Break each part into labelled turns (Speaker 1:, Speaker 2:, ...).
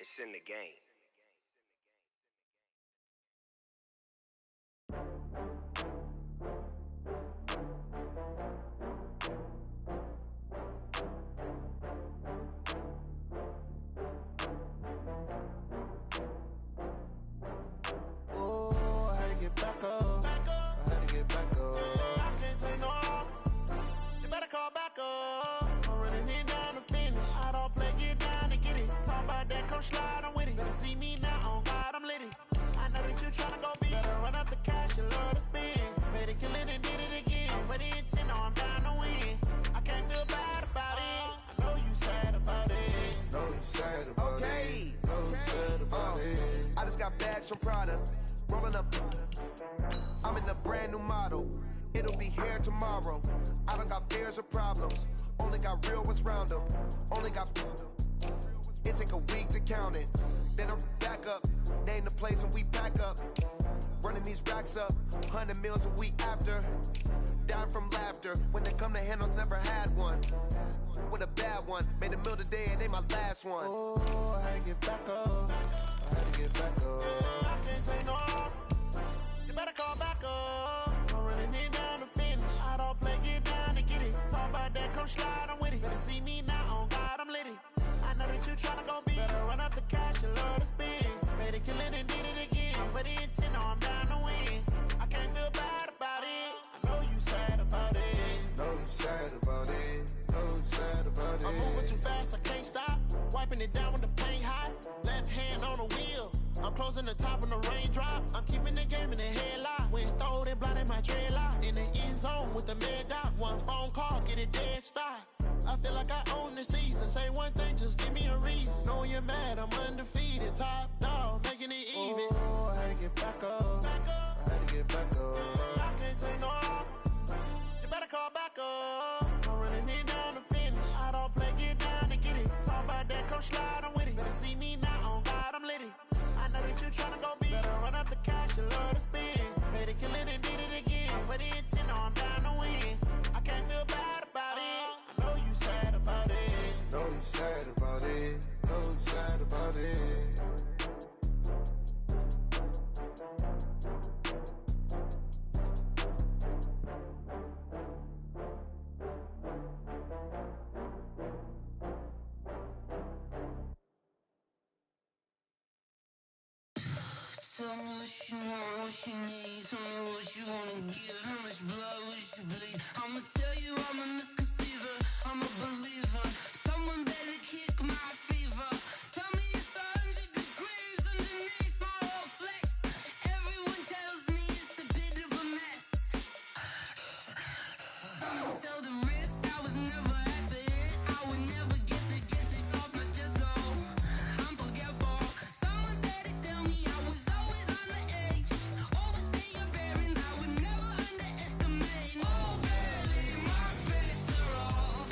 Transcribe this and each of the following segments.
Speaker 1: It's in the game.
Speaker 2: Oh, I had to get back up. I had to get back up. I can't take no loss. You better call back up. I'm running in down to finish. I don't play, get down to get it. Talk about that, come slide, I'm with it. Better see me now, on God, I'm litty. I know that you tryna go big. Better run up the cash, you love to spend. Better kill it and did it again. I'm with the intent, no, I'm down to win. I can't feel bad about it. I know you sad about it. Know you sad about it. Know you sad about it.
Speaker 3: I just got bags from Prada. Rolling up. I'm in a brand new model. It'll be here tomorrow. I don't got fears or problems. Only got real ones round them. Only got. It take a week to count it. Then I'm back up. Name the place and we back up. Running these racks up. 100 meals a week after. Down from laughter. When they come to handles, never had one. With a bad one. Made a meal today and they my last one.
Speaker 2: Oh, I had to get back up. I had to get back up. I can't take no loss. You better call back up. I'm running in down to finish. I don't play, get down to get it. Talk about that, come slide, I'm with it. Better see me now, on God, I'm litty. I know that you tryna go big. Better run up the cash, you love to spend. Better kill it and did it again. I'm with the intent, no, I'm down to win. I can't feel bad about it. I know you sad about it. Know you sad about it. Know you sad about it. I'm moving too fast, I can't stop. Wiping it down when the paint hot. Left hand on the wheel. I'm closing the top when the raindrop. I'm keeping the game in the headlock. When throwed and blinded my dreadlock. In the end zone with the mad dot. One phone call, get it dead stop. I feel like I own the season. Say one thing, just give me a reason. Knowing you're mad, I'm undefeated. Top dog, making it even. Oh, I had to get back up. I had to get back up. I can't take no loss. You better call back up. I'm running in down to finish. I don't play, get down to get it. Talk about that, come slide, I'm with it. Better see me now, on God, I'm litty. I know that you tryna go big. Better run up the cash, you love to spend. Better kill it and did it again. I'm with the intent, no, I'm down to win. I can't feel bad about it. I know you sad about it. Know you sad about it. Know you sad about it.
Speaker 4: Tell me what you want, what you need. Tell me what you wanna give. How much blood would you bleed? I'ma tell you I'm a misconceiver. I'm a believer. Someone better kick my fever. Tell me it's 100 degrees underneath my whole flesh. Everyone tells me it's a bit of a mess. I'ma tell the risk I was never at the end. I would never get it off my chest. Oh, I'm forgetful. Someone better tell me I was always on the edge. Overstay your bearings, I would never underestimate. Oh, barely, my credits are off.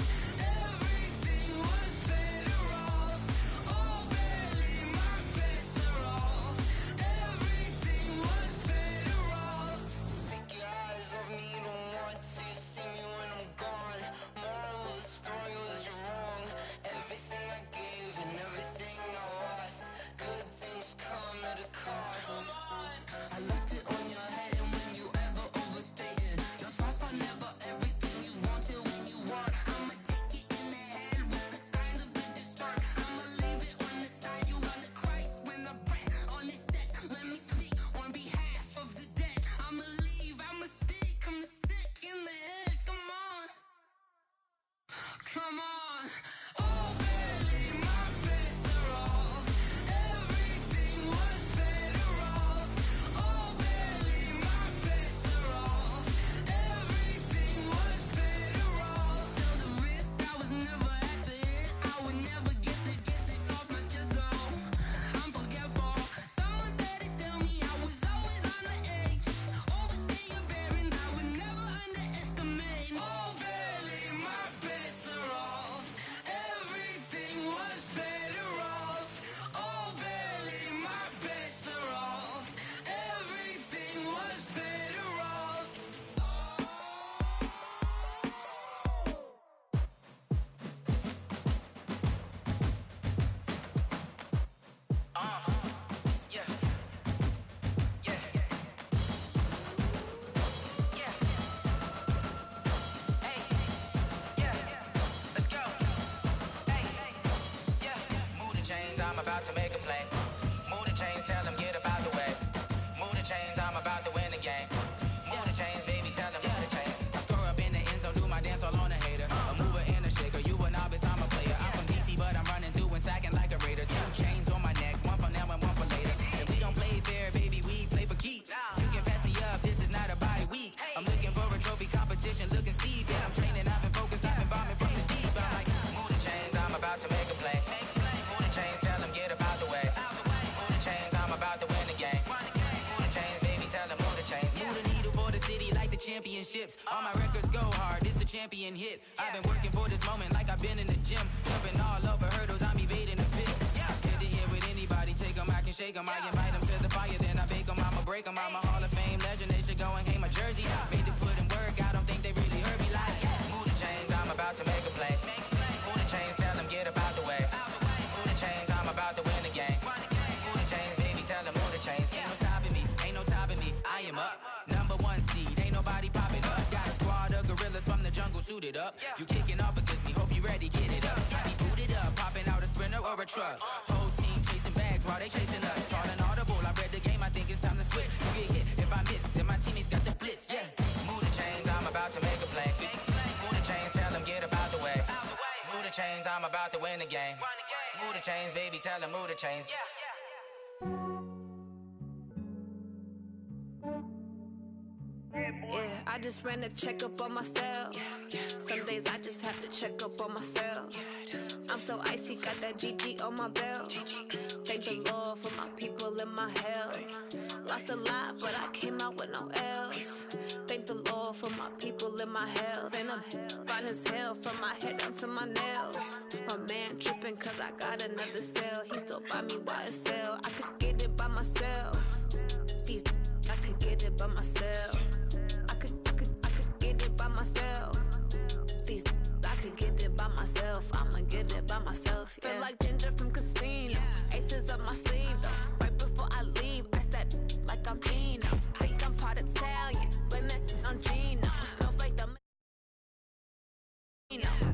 Speaker 1: about to make a play. Move the chains, tell them get about the way. Move the chains, I'm about to win the game. Move the chains, baby, tell them move the chains. I score up in the end zone, do my dance all on a hater. A mover and a shaker, you a novice, I'm a player. I'm from DC, but I'm running through and sacking like a raider. 2 chains on my neck, one for now and one for later. If we don't play fair, baby, we play for keeps. You can pass me up, this is not a bye week. I'm looking for a trophy competition, looking steep. Yeah, I'm training, I've been focused, I've been bombing from the deep. I'm like, move the chains, I'm about to make a play. Move the chains, tell them get about the way. Move the chains, I'm about to win the game. Move the chains, baby, tell them move the chains. Move the needle for the city like the championships. All my records go hard, this a champion hit. I've been working for this moment like I've been in the gym. Jumping all over hurdles, I'm evading the pit. Head to head with anybody, take them, I can shake them. I invite them to the fire, then I bake them, I'ma break them. I'm a Hall of Fame legend, they should go and hang my jersey. Made to put in work, I don't think they really heard me like. Move the chains, I'm about to make a play. Move the chains, tell them get about the way. Move the chains, I'm about to win the game. Move the chains, baby, tell them move the chains. Ain't no stopping me, ain't no topping me, I am up. #1 seed, ain't nobody popping up. Got a squad of gorillas from the jungle suited up. You kicking off against me, hope you ready, get it up. I be booted up, popping out a sprinter or a truck. Whole team chasing bags while they chasing us. Calling audible, I read the game, I think it's time to switch. You get hit if I miss, then my teammates got the blitz, yeah. Move the chains, I'm about to make a play. Move the chains, tell them get about the way. Move the chains, I'm about to win the game. Move the chains, baby, tell them move the chains.
Speaker 5: Yeah, I just ran a checkup on myself. Some days I just have to check up on myself. I'm so icy, got that GG on my belt. Thank the Lord for my people in my health. Lost a lot, but I came out with no else. Thank the Lord for my people in my health. And I'm fine as hell from my head down to my nails. My man tripping cause I got another cell. He still buy me YSL. I could get it by myself. These I could get it by myself. I could get it by myself. These I could get it by myself. I'ma get it by myself. Yeah. Feel like Ginger from Casino. Aces up my sleeve though. Right before I leave, I said like I'm Eno. Think I'm part Italian. Blame it on Gino. Smells like the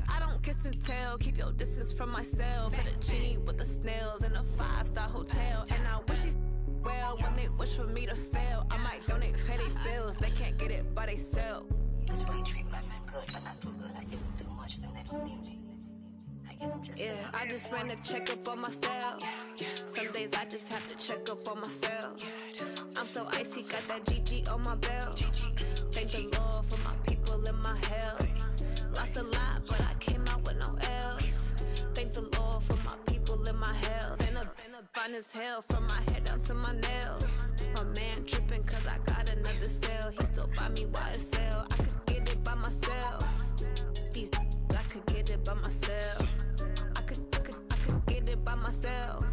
Speaker 5: I don't kiss and tell. Keep your distance from myself. For the genie with the snails in a 5-star hotel. And I wish he's well when they wish for me to fail. I might donate petty bills. They can't get it by they sell.
Speaker 6: That's why you treat my men good, but not too good. I give them too much, then they don't need me. I give them just
Speaker 5: yeah, I just ran a checkup on myself. Some days I just have to check up on myself. I'm so icy, got that GG on my belt. Thank the Lord for my people in my health. Lost a lot, but I came out with no else. Thank the Lord for my people in my health. And I'm fine as hell from my head down to my nails. My man tripping cause I got another cell. He still buy me YSL. I could get it by myself. These I could get it by myself. I could get it by myself.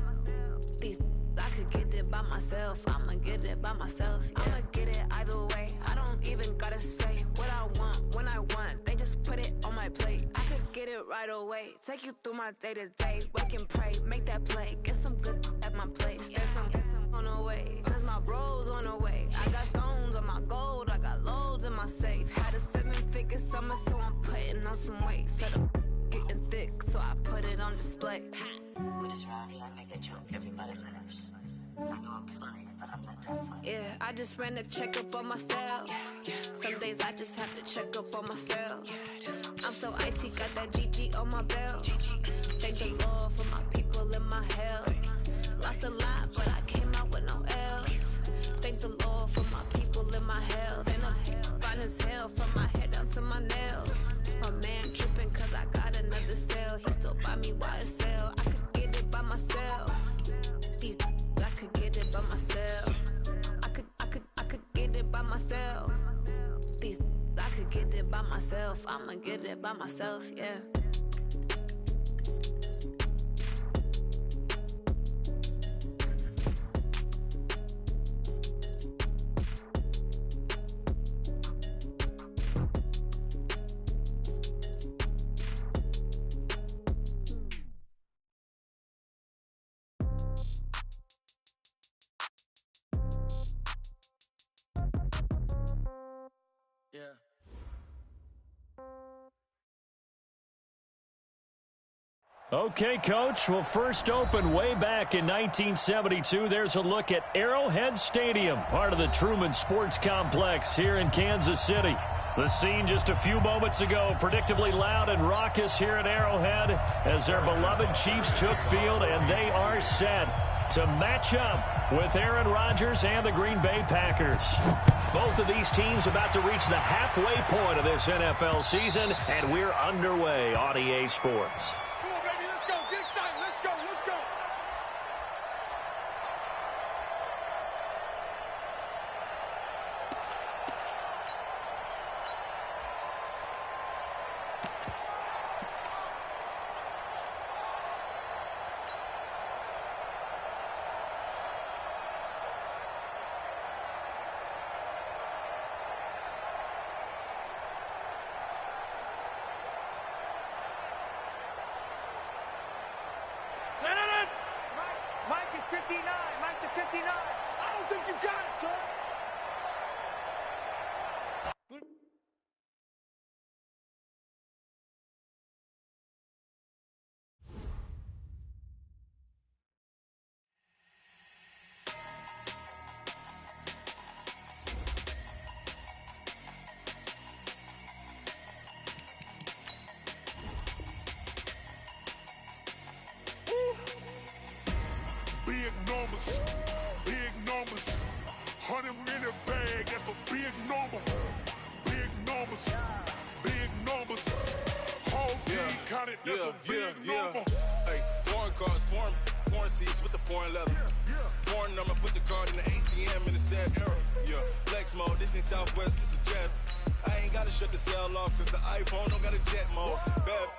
Speaker 5: These I could get it by myself. I'ma get it by myself. Yeah. I'ma get it either way. I don't even gotta say what I want when I want. They just put it on my plate. I could get it right away. Take you through my day to day. Wake and pray, make that play. Get some good at my place. There's some on the way. Cause my bro's on the way. I got stones on my gold. I got loads in my safe. Had a 7-figure summer, so I'm putting on some weight. Set up getting thick, so I put it on display.
Speaker 6: With this round here, I make a joke, everybody laughs. I know I'm funny, but I'm not that funny.
Speaker 5: Yeah, I just ran a checkup on myself. Some days I just have to check up on myself. I'm so icy, got that GG on my belt. Thank the Lord for my people in my health. Lost a lot, but I came out with no else. Thank the Lord for my people in my health. And I'm fine as hell from my head down to my nails. My man tripping cause I got another cell. He still buy me YSL. I could get it by myself. These I could get it by myself. I could get it by myself. These I could get it by myself. I'ma get it by myself, yeah.
Speaker 7: Okay, Coach. Well, first opened way back in 1972. There's a look at Arrowhead Stadium, part of the Truman Sports Complex here in Kansas City. The scene just a few moments ago, predictably loud and raucous here at Arrowhead as their beloved Chiefs took field, and they are set to match up with Aaron Rodgers and the Green Bay Packers. Both of these teams about to reach the halfway point of this NFL season, and we're underway on EA Sports.
Speaker 8: Mike is 59. Mike to 59. I don't think you got it, son.
Speaker 2: Big numbers, 100-minute bag, that's a big number. Big numbers, whole team counted, that's a big number.
Speaker 9: Hey, foreign cars, foreign seats with the foreign leather. Foreign number, put the card in the ATM in the sad era. Yeah, flex mode, this ain't Southwest, this is jet. I ain't gotta shut the cell off, cause the iPhone don't got a jet mode. Bad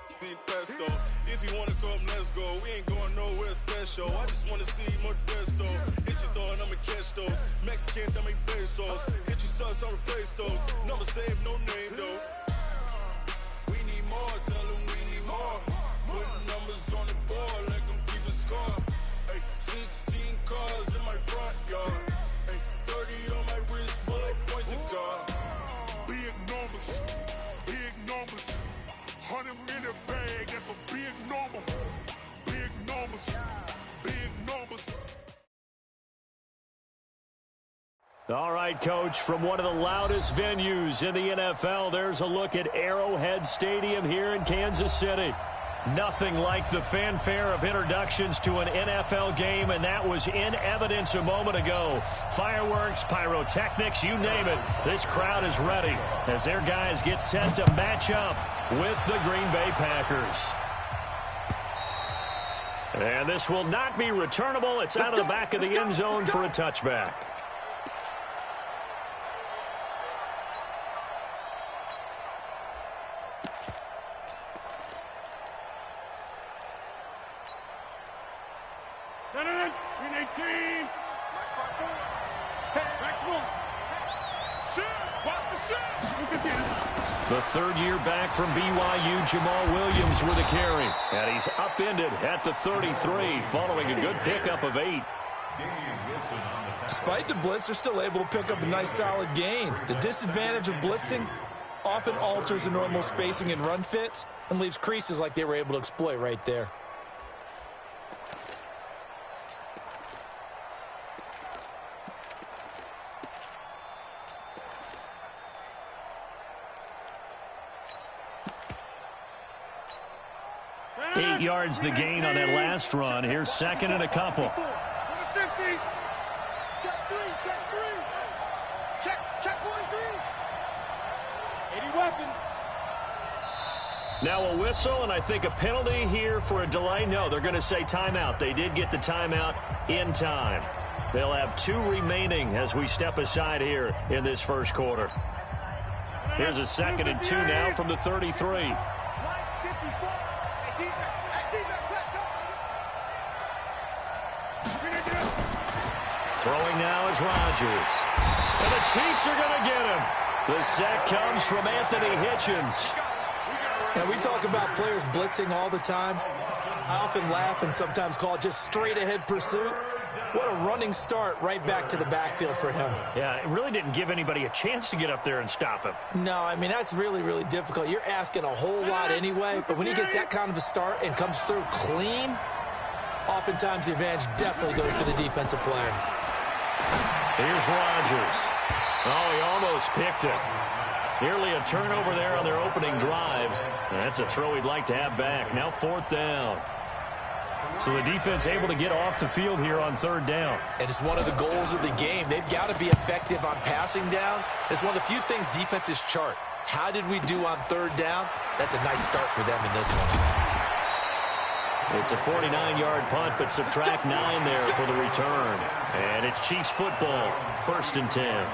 Speaker 9: pesto. If you wanna come, let's go. We ain't going nowhere special. I just wanna see Modesto. Hit your thought, I'ma catch those. Mexican, I make pesos. Hit your sus, I'll replace those. Number saved, no name though. We need more, tell them we need more. Putting numbers on the board, like them keep a score. Hey, 16 cars in my front yard. Hey, 30 on my wrist, but I point to God.
Speaker 2: Big numbers, 100-minute bag, that's a big number. Big numbers.
Speaker 7: All right, Coach, from one of the loudest venues in the NFL, there's a look at Arrowhead Stadium here in Kansas City. Nothing like the fanfare of introductions to an NFL game, and that was in evidence a moment ago. Fireworks, pyrotechnics, you name it. This crowd is ready as their guys get set to match up with the Green Bay Packers. And this will not be returnable. It's out of the back of the end zone for a touchback. The third year back from BYU, Jamal Williams with a carry. And he's upended at the 33 following a good pickup of 8.
Speaker 10: Despite the blitz, they're still able to pick up a nice solid gain. The disadvantage of blitzing often alters the normal spacing and run fits and leaves creases like they were able to exploit right there.
Speaker 7: Eight yards the gain on that last run. Here's second and a couple.
Speaker 8: Check three. Check 1-3. 80 weapon.
Speaker 7: Now a whistle, and I think a penalty here for a delay. No, they're going to say timeout. They did get the timeout in time. They'll have 2 remaining as we step aside here in this first quarter. Here's a 2nd and 2 now from the 33. Throwing now is Rodgers. And the Chiefs are going to get him. The sack comes from Anthony Hitchens.
Speaker 10: Now, we talk about players blitzing all the time. I often laugh and sometimes call it just straight-ahead pursuit. What a running start right back to the backfield for him.
Speaker 7: Yeah, it really didn't give anybody a chance to get up there and stop him.
Speaker 10: No, I mean, that's really, really difficult. You're asking a whole lot anyway, but when he gets that kind of a start and comes through clean, oftentimes the advantage definitely goes to the defensive player.
Speaker 7: Here's Rodgers. Oh, he almost picked it. Nearly a turnover there on their opening drive. That's a throw he'd like to have back. Now 4th down. So the defense able to get off the field here on 3rd down.
Speaker 10: And it's one of the goals of the game. They've got to be effective on passing downs. It's one of the few things defenses chart. How did we do on 3rd down? That's a nice start for them in this one.
Speaker 7: It's a 49-yard punt, but subtract 9 there for the return. And it's Chiefs football, 1st and 10.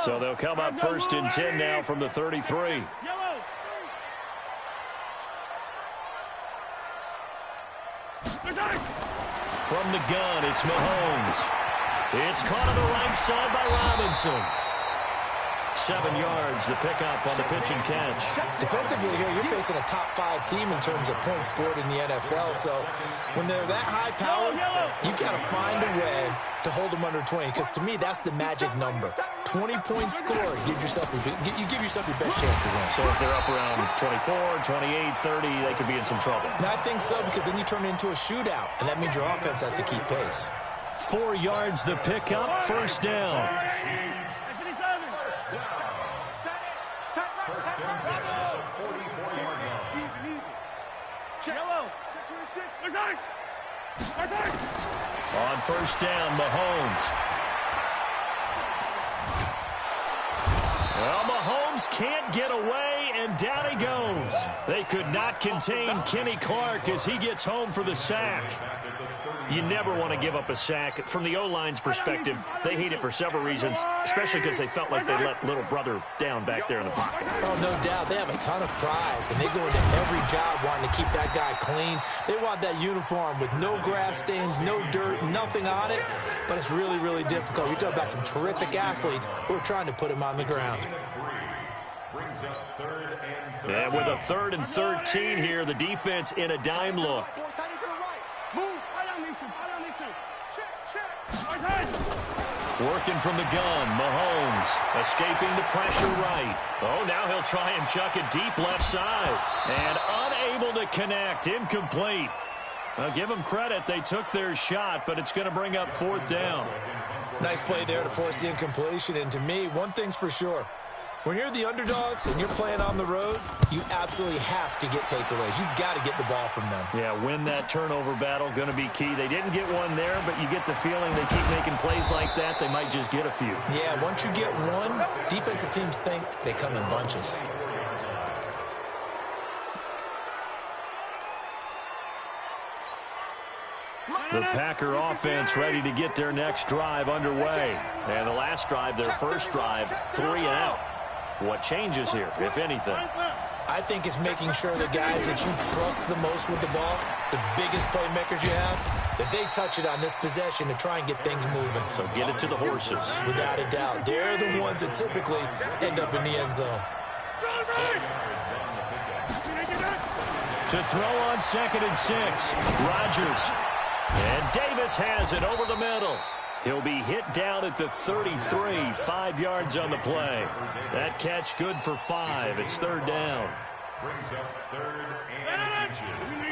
Speaker 7: So they'll come up 1st and 10 now from the 33. From the gun, it's Mahomes. It's caught on the right side by Robinson. 7 yards, the pickup on the pitch and catch.
Speaker 10: Defensively here, you're facing a top 5 team in terms of points scored in the NFL. So when they're that high powered, you got to find a way to hold them under 20. Because to me, that's the magic number. 20 points scored. You give yourself your best chance to win.
Speaker 7: So if they're up around 24, 28, 30, they could be in some trouble.
Speaker 10: I think so, because then you turn it into a shootout, and that means your offense has to keep pace.
Speaker 7: 4 yards the pickup, 1st down. On 1st down, Mahomes. Well, Mahomes can't get away, and down he goes. They could not contain Kenny Clark as he gets home for the sack. You never want to give up a sack. From the O-line's perspective, they hate it for several reasons, especially because they felt like they let little brother down back there in the pocket.
Speaker 10: Oh, no doubt. They have a ton of pride, and they go into every job wanting to keep that guy clean. They want that uniform with no grass stains, no dirt, nothing on it, but it's really, really difficult. You're talking about some terrific athletes who are trying to put him on the ground.
Speaker 7: And with a 3rd and 13 here, the defense in a dime look. Working from the gun, Mahomes escaping the pressure right. Oh, now he'll try and chuck it deep left side. And unable to connect, incomplete. I'll give them credit. They took their shot, but it's going to bring up 4th down.
Speaker 10: Nice play there to force the incompletion. And to me, one thing's for sure. When you're the underdogs and you're playing on the road, you absolutely have to get takeaways. You've got to get the ball from them.
Speaker 7: Yeah, win that turnover battle, going to be key. They didn't get one there, but you get the feeling they keep making plays like that, they might just get a few.
Speaker 10: Yeah, once you get one, defensive teams think they come in bunches.
Speaker 7: The Packer offense ready to get their next drive underway. And the last drive, their first drive, 3 and out. What changes here, if anything?
Speaker 10: I think it's making sure the guys that you trust the most with the ball, the biggest playmakers you have, that they touch it on this possession to try and get things moving.
Speaker 7: So get it to the horses.
Speaker 10: Without a doubt. They're the ones that typically end up in the end zone.
Speaker 7: To throw on 2nd and 6, Rodgers. And Davis has it over the middle. He'll be hit down at the 33, 5 yards on the play. That catch good for 5. It's 3rd down.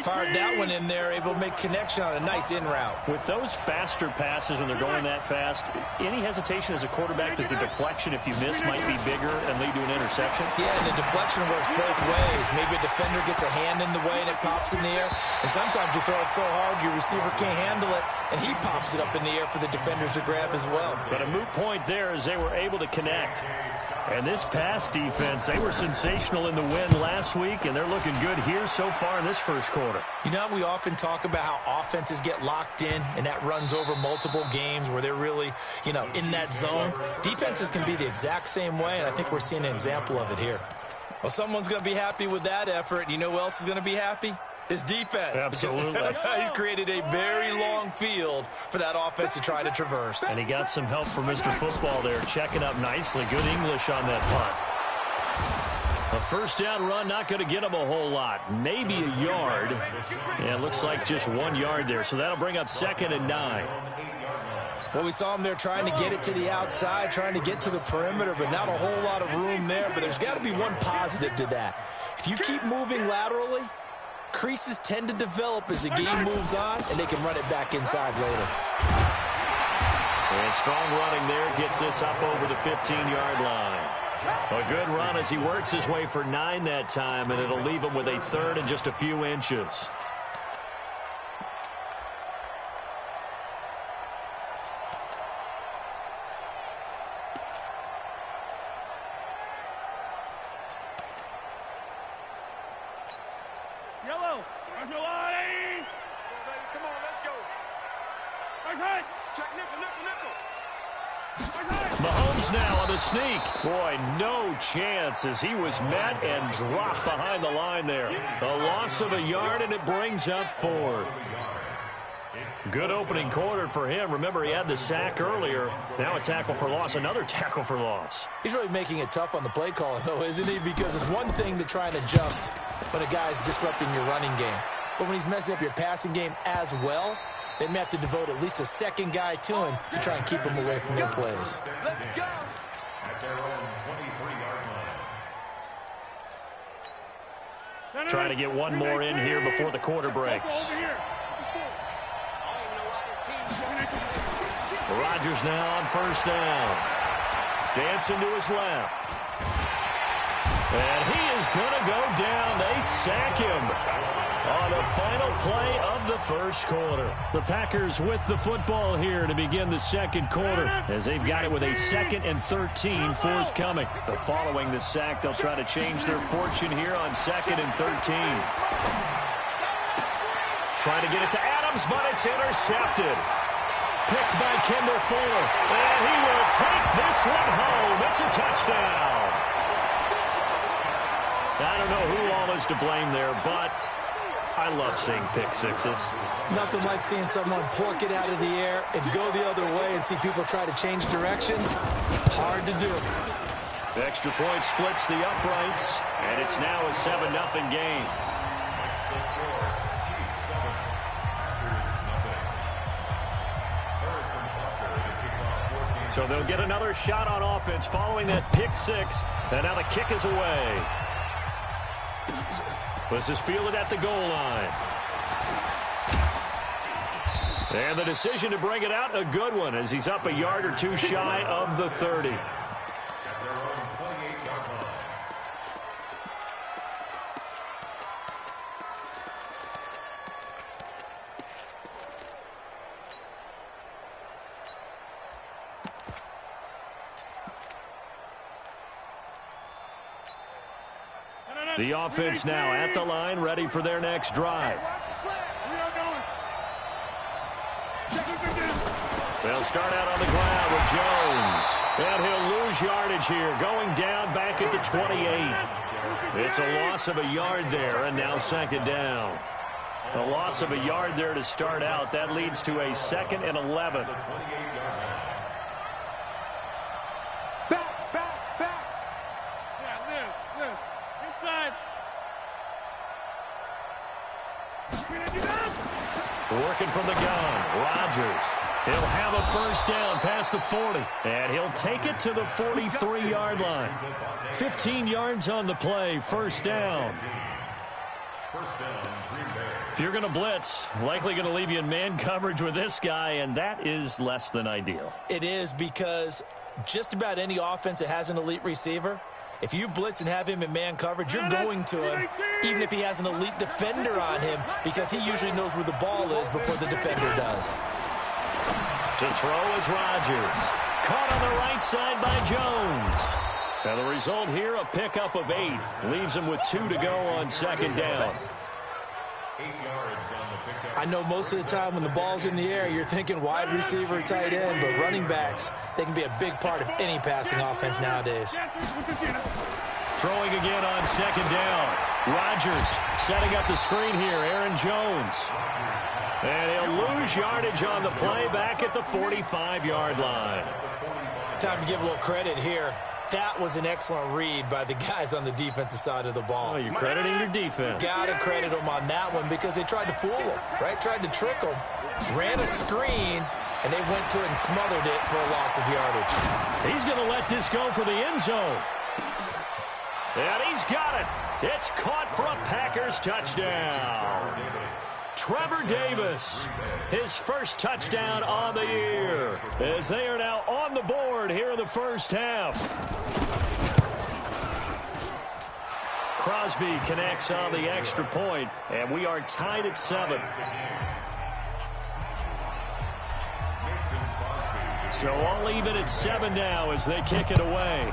Speaker 10: Fired that one in there, able to make connection on a nice in route.
Speaker 7: With those faster passes when they're going that fast, any hesitation as a quarterback that the deflection, if you miss, might be bigger and lead to an interception?
Speaker 10: Yeah, and the deflection works both ways. Maybe a defender gets a hand in the way and it pops in the air. And sometimes you throw it so hard your receiver can't handle it, and he pops it up in the air for the defenders to grab as well.
Speaker 7: But a moot point there as they were able to connect. And this pass defense, they were sensational in the win last week, and they're looking good here so far in this first quarter.
Speaker 10: You know, we often talk about how offenses get locked in, and that runs over multiple games where they're really, in that zone. Defenses can be the exact same way, and I think we're seeing an example of it here. Well, someone's going to be happy with that effort. You know who else is going to be happy? His defense.
Speaker 7: Absolutely.
Speaker 10: He's created a very long field for that offense to try to traverse.
Speaker 7: And he got some help from Mr. Football there, checking up nicely. Good English on that punt. A first down run, not going to get him a whole lot. Maybe a yard. Yeah, it looks like just 1 yard there. So that'll bring up 2nd and 9.
Speaker 10: Well, we saw him there trying to get it to the outside, trying to get to the perimeter, but not a whole lot of room there. But there's got to be one positive to that. If you keep moving laterally, creases tend to develop as the game moves on, and they can run it back inside later.
Speaker 7: And strong running there gets this up over the 15-yard line. A good run as he works his way for 9 that time, and it'll leave him with a 3rd and just a few inches.
Speaker 8: Yellow. There's your line. Come on, let's go. Check nickel.
Speaker 7: Mahomes now on the sneak. Boy, no chance as he was met and dropped behind the line there. A loss of a yard, and it brings up 4th. Good opening quarter for him. Remember, he had the sack earlier. Now a tackle for loss, another tackle for loss.
Speaker 10: He's really making it tough on the play calling, though, isn't he? Because it's one thing to try and adjust when a guy's disrupting your running game. But when he's messing up your passing game as well, they may have to devote at least a second guy to him to try and keep him away from their plays.
Speaker 8: Let's go.
Speaker 7: Trying to get one more in here before the quarter breaks. Rodgers now on first down. Dancing to his left. And he is going to go down. They sack him on the final play of the first quarter. The Packers with the football here to begin the second quarter as they've got it with a 2nd and 13 forthcoming. But following the sack, they'll try to change their fortune here on 2nd and 13. Trying to get it to Adams, but it's intercepted. Picked by Kendall Fuller, and he will take this one home. It's a touchdown. I don't know who all is to blame there, but I love seeing pick sixes.
Speaker 10: Nothing like seeing someone pluck it out of the air and go the other way and see people try to change directions. Hard to do.
Speaker 7: The extra point splits the uprights, and it's now a 7-0 game. So they'll get another shot on offense following that pick six, and now the kick is away. This is fielded at the goal line. And the decision to bring it out, a good one, as he's up a yard or two shy of the 30. The offense now at the line, ready for their next drive. They'll start out on the ground with Jones. And he'll lose yardage here, going down back at the 28. It's a loss of a yard there, and now second down. A loss of a yard there to start out. That leads to a 2nd and 11. Working from the gun, Rodgers. He'll have a first down past the 40, and he'll take it to the 43-yard line. 15 yards on the play, first down. If you're going to blitz, likely going to leave you in man coverage with this guy, and that is less than ideal.
Speaker 10: It is, because just about any offense that has an elite receiver, if you blitz and have him in man coverage, you're going to him, even if he has an elite defender on him, because he usually knows where the ball is before the defender does.
Speaker 7: To throw is Rodgers. Caught on the right side by Jones. And the result here, a pickup of 8. Leaves him with 2 to go on second down.
Speaker 10: I know most of the time when the ball's in the air, you're thinking wide receiver, tight end, but running backs, they can be a big part of any passing offense nowadays.
Speaker 7: Throwing again on second down. Rodgers setting up the screen here. Aaron Jones. And he'll lose yardage on the play back at the 45-yard line.
Speaker 10: Time to give a little credit here. That was an excellent read by the guys on the defensive side of the ball.
Speaker 7: Oh, you're crediting your defense.
Speaker 10: Got to credit them on that one because they tried to fool them, right? Tried to trick them. Ran a screen, and they went to it and smothered it for a loss of yardage.
Speaker 7: He's going to let this go for the end zone. And he's got it. It's caught for a Packers touchdown. Trevor Davis, his first touchdown on the year, as they are now on the board here in the first half. Crosby connects on the extra point, and we are tied at 7. So all even at 7 now as they kick it away.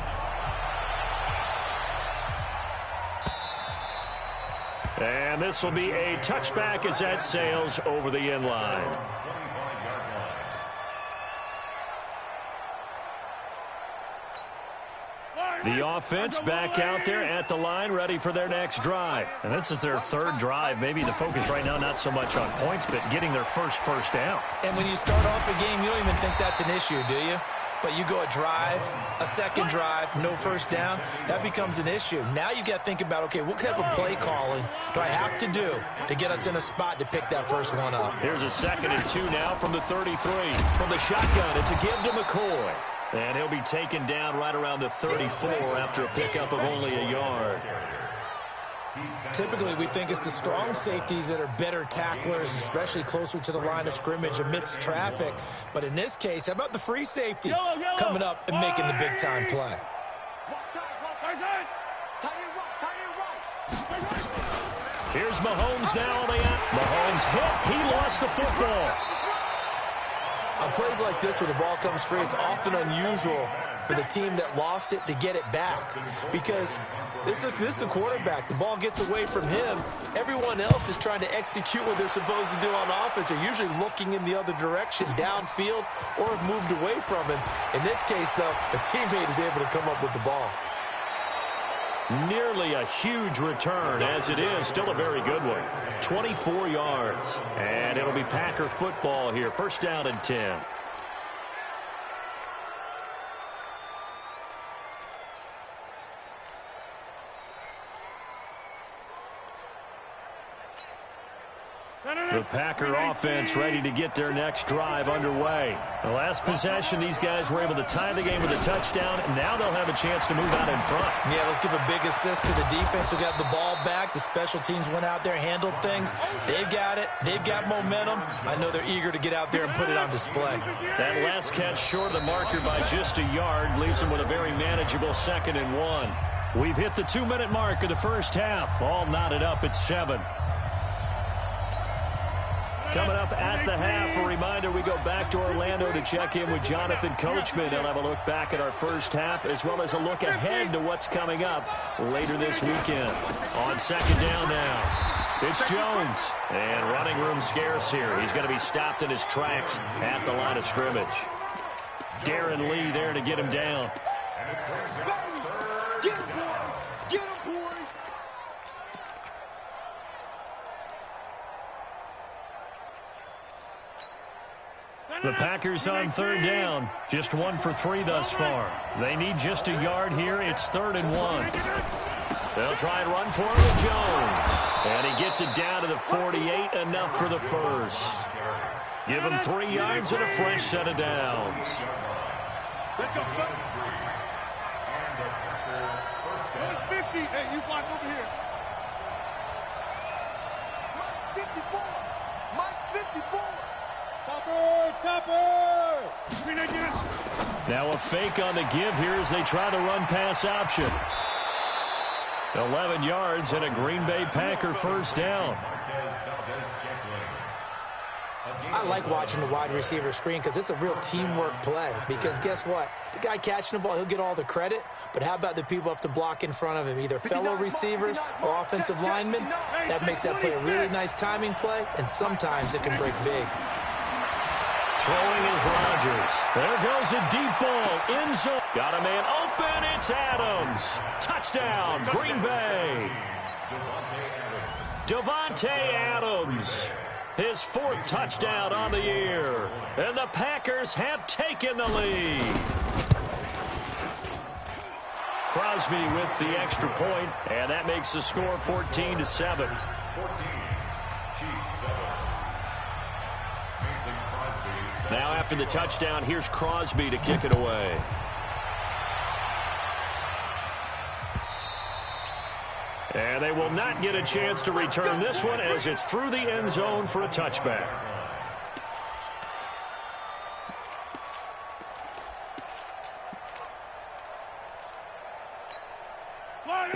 Speaker 7: And this will be a touchback as that sails over the end line. The offense back out there at the line, ready for their next drive. And this is their third drive. Maybe the focus right now not so much on points, but getting their first down.
Speaker 10: And when you start off a game, you don't even think that's an issue, do you? But you go a drive, a second drive, no first down, that becomes an issue. Now you got to think about, okay, what type of play calling do I have to do to get us in a spot to pick that first one up?
Speaker 7: Here's a 2nd and 2 now from the 33. From the shotgun, it's a give to McCoy. And he'll be taken down right around the 34 after a pickup of only a yard.
Speaker 10: Typically, we think it's the strong safeties that are better tacklers, especially closer to the line of scrimmage amidst traffic. But in this case, how about the free safety coming up and making the big-time play?
Speaker 7: Here's Mahomes now on the end. Mahomes hit. He lost the football.
Speaker 10: On plays like this where the ball comes free, it's often unusual for the team that lost it to get it back because this is the quarterback. The ball gets away from him. Everyone else is trying to execute what they're supposed to do on offense. They're usually looking in the other direction, downfield, or have moved away from him. In this case, though, the teammate is able to come up with the ball.
Speaker 7: Nearly a huge return, as it is. Still a very good one. 24 yards. And it'll be Packer football here. First down and 10. The Packer offense ready to get their next drive underway. The last possession, these guys were able to tie the game with a touchdown, and now they'll have a chance to move out in front.
Speaker 10: Yeah, let's give a big assist to the defense who got the ball back. The special teams went out there, handled things. They've got it. They've got momentum. I know they're eager to get out there and put it on display.
Speaker 7: That last catch short of the marker by just a yard leaves them with a very manageable 2nd and 1. We've hit the 2-minute mark of the first half. All knotted up at 7. Coming up at the half, a reminder, we go back to Orlando to check in with Jonathan Coachman. He'll have a look back at our first half as well as a look ahead to what's coming up later this weekend. On 2nd down now, it's Jones. And running room scarce here. He's going to be stopped in his tracks at the line of scrimmage. Darren Lee there to get him down. The Packers on 3rd down. Just 1 for 3 thus far. They need just a yard here. It's 3rd and 1. They'll try and run for it with Jones. And he gets it down to the 48. Enough for the first. Give him 3 yards and a fresh set of downs.
Speaker 8: Let's go. 50. Hey, you block over here. Mike 54. Mike 54. Chopper!
Speaker 7: Now a fake on the give here as they try the run-pass option. 11 yards and a Green Bay Packer first down.
Speaker 10: I like watching the wide receiver screen because it's a real teamwork play. Because guess what? The guy catching the ball, he'll get all the credit. But how about the people up to block in front of him, either fellow receivers or offensive linemen? That makes that play a really nice timing play, and sometimes it can break big.
Speaker 7: Throwing is Rodgers. There goes a deep ball. End zone. Got a man open. It's Adams. Touchdown, Green Bay. Davante Adams, his 4th touchdown on the year. And the Packers have taken the lead. Crosby with the extra point, and that makes the score 14-7. Now after the touchdown, here's Crosby to kick it away. And they will not get a chance to return this one as it's through the end zone for a touchback.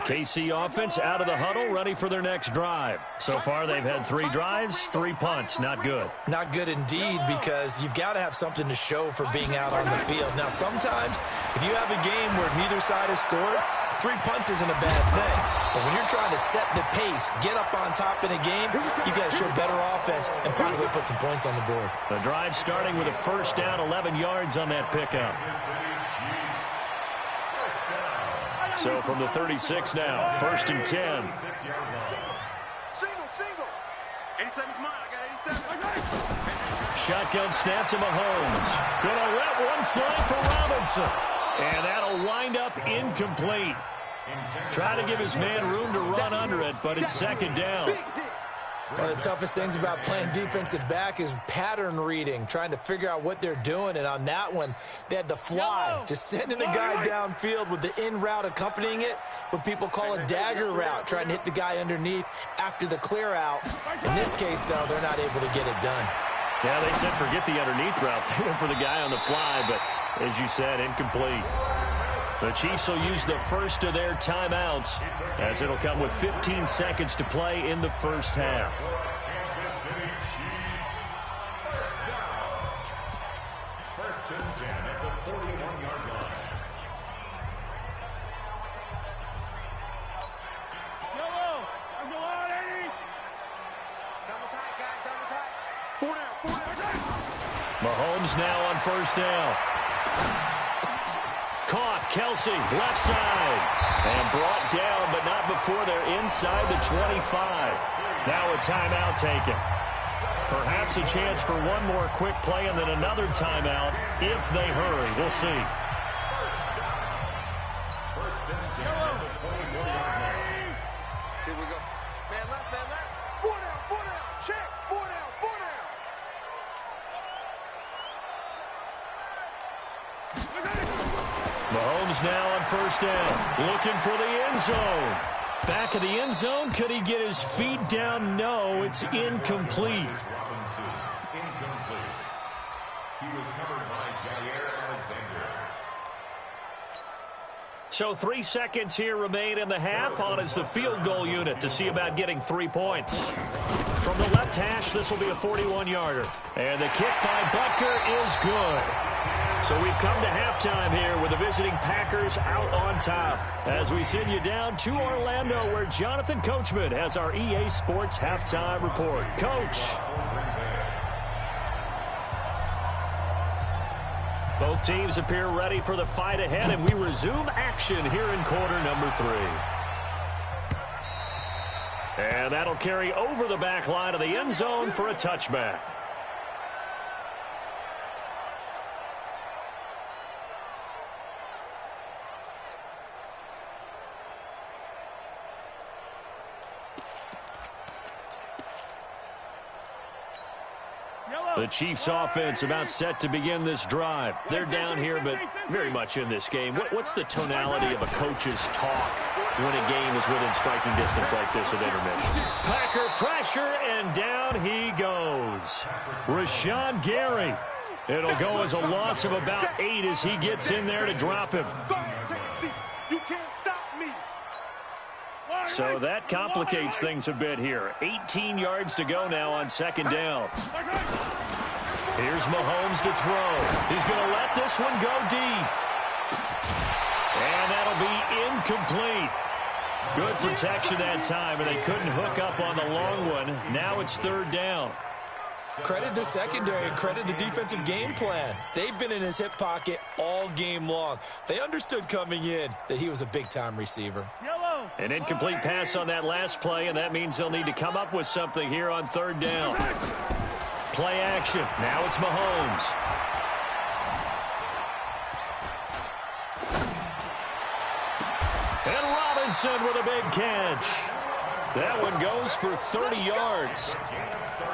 Speaker 7: KC offense out of the huddle, ready for their next drive. So far, they've had 3 drives, 3 punts. Not good.
Speaker 10: Not good indeed, because you've got to have something to show for being out on the field. Now, sometimes, if you have a game where neither side has scored, 3 punts isn't a bad thing. But when you're trying to set the pace, get up on top in a game, you got to show better offense and find a way to put some points on the board.
Speaker 7: The drive starting with a first down, 11 yards on that pickup. So from the 36 now, 1st and 10.
Speaker 8: Single. 87's mine. I got 87.
Speaker 7: Shotgun snap to Mahomes. Gonna let one fly for Robinson. And that'll wind up incomplete. Try to give his man room to run under it, but it's 2nd down.
Speaker 10: One of the toughest things about playing defensive back is pattern reading, trying to figure out what they're doing. And on that one, they had the fly, just sending a guy downfield with the in route accompanying it, what people call a dagger route, trying to hit the guy underneath after the clear out. In this case, though, they're not able to get it done.
Speaker 7: Yeah, they said forget the underneath route. They went for the guy on the fly, but as you said, incomplete. The Chiefs will use the first of their timeouts as it'll come with 15 seconds to play in the first half.
Speaker 11: First and 10 at the 41-yard line.
Speaker 8: Yellow. I'm going on, 80. Double tight, guys. Double tight. 4 down.
Speaker 7: Mahomes now on first down. Caught, Kelsey, left side. And brought down, but not before they're inside the 25. Now a timeout taken. Perhaps a chance for one more quick play and then another timeout if they hurry. We'll see.
Speaker 11: First and 10 at the 44-yard line.
Speaker 8: Here we go. Man left, man left. 4 down. Check. 4 down.
Speaker 7: Mahomes now on first down, looking for the end zone. Back of the end zone, could he get his feet down? No, it's incomplete.
Speaker 11: Robinson, incomplete. He was covered by Jair Alexander.
Speaker 7: So 3 seconds here remain in the half. On is the field goal unit to see about getting 3 points. From the left hash, this will be a 41-yarder. And the kick by Butker is good. So we've come to halftime here with the visiting Packers out on top. As we send you down to Orlando, where Jonathan Coachman has our EA Sports halftime report. Coach. Both teams appear ready for the fight ahead, and we resume action here in quarter number 3. And that'll carry over the back line of the end zone for a touchback. The Chiefs offense about set to begin this drive. They're down here, but very much in this game. What's the tonality of a coach's talk when a game is within striking distance like this at intermission? Packer pressure, and down he goes. Rashawn Gary. It'll go as a loss of about 8 as he gets in there to drop him.
Speaker 8: You can't stop me.
Speaker 7: So that complicates things a bit here. 18 yards to go now on second down. Here's Mahomes to throw. He's going to let this one go deep. And that'll be incomplete. Good protection that time, and they couldn't hook up on the long one. Now it's third down.
Speaker 10: Credit the secondary and credit the defensive game plan. They've been in his hip pocket all game long. They understood coming in that he was a big-time receiver.
Speaker 8: Yellow.
Speaker 7: An incomplete pass on that last play, and that means they'll need to come up with something here on third down. Play action. Now it's Mahomes. And Robinson with a big catch. That one goes for 30 yards.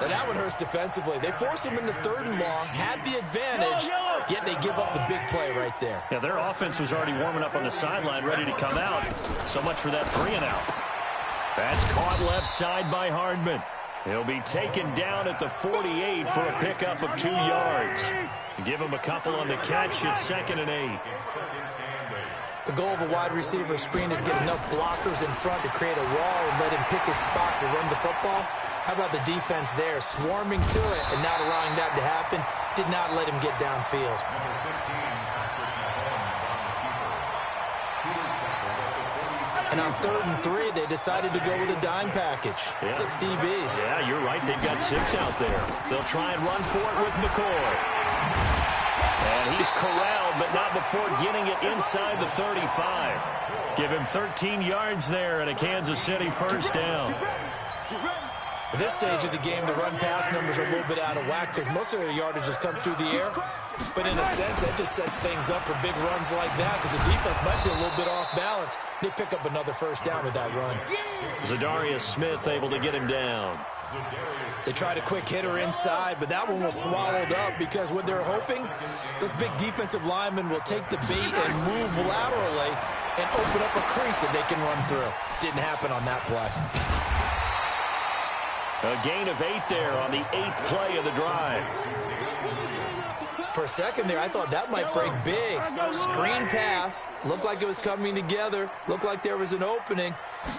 Speaker 10: Now that one hurts defensively. They force him into third and long, had the advantage, yet they give up the big play right there.
Speaker 7: Yeah, their offense was already warming up on the sideline, ready to come out. So much for that 3-and-out. That's caught left side by Hardman. He'll be taken down at the 48 for a pickup of 2 yards. Give him a couple on the catch. It's 2nd and 8.
Speaker 10: The goal of a wide receiver screen is get enough blockers in front to create a wall and let him pick his spot to run the football. How about the defense there, swarming to it and not allowing that to happen? Did not let him get downfield. And on 3rd and 3, they decided to go with a dime package. Yeah. 6 DBs.
Speaker 7: Yeah, you're right. They've got 6 out there. They'll try and run for it with McCoy. And he's corralled, but not before getting it inside the 35. Give him 13 yards there and a Kansas City first down.
Speaker 10: At this stage of the game, the run-pass numbers are a little bit out of whack because most of their yardage has come through the air. But in a sense, that just sets things up for big runs like that because the defense might be a little bit off balance. They pick up another first down with that run.
Speaker 7: Zadarius Smith able to get him down.
Speaker 10: They tried a quick hitter inside, but that one was swallowed up because what they're hoping, those big defensive linemen will take the bait and move laterally and open up a crease that they can run through. Didn't happen on that play.
Speaker 7: A gain of 8 there on the 8th play of the drive.
Speaker 10: For a second there, I thought that might break big. Screen pass, looked like it was coming together, looked like there was an opening.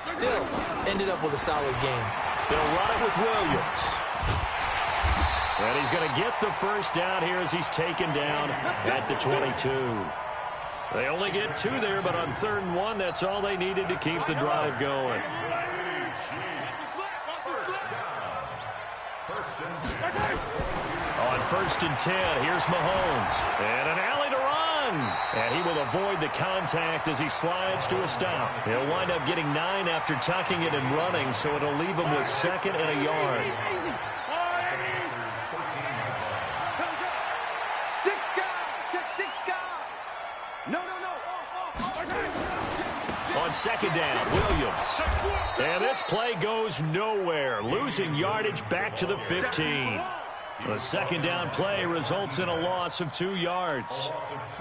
Speaker 10: Still, ended up with a solid game.
Speaker 7: They'll run it with Williams. And he's going to get the first down here as he's taken down at the 22. They only get 2 there, but on 3rd and 1, that's all they needed to keep the drive going. On 1st and 10, here's Mahomes. And an alley to run. And he will avoid the contact as he slides to a stop. He'll wind up getting 9 after tucking it and running, so it'll leave him with 2nd and a yard. On 2nd down, Williams. And this play goes nowhere, losing yardage back to the 15. The 2nd down play results in a loss of 2 yards.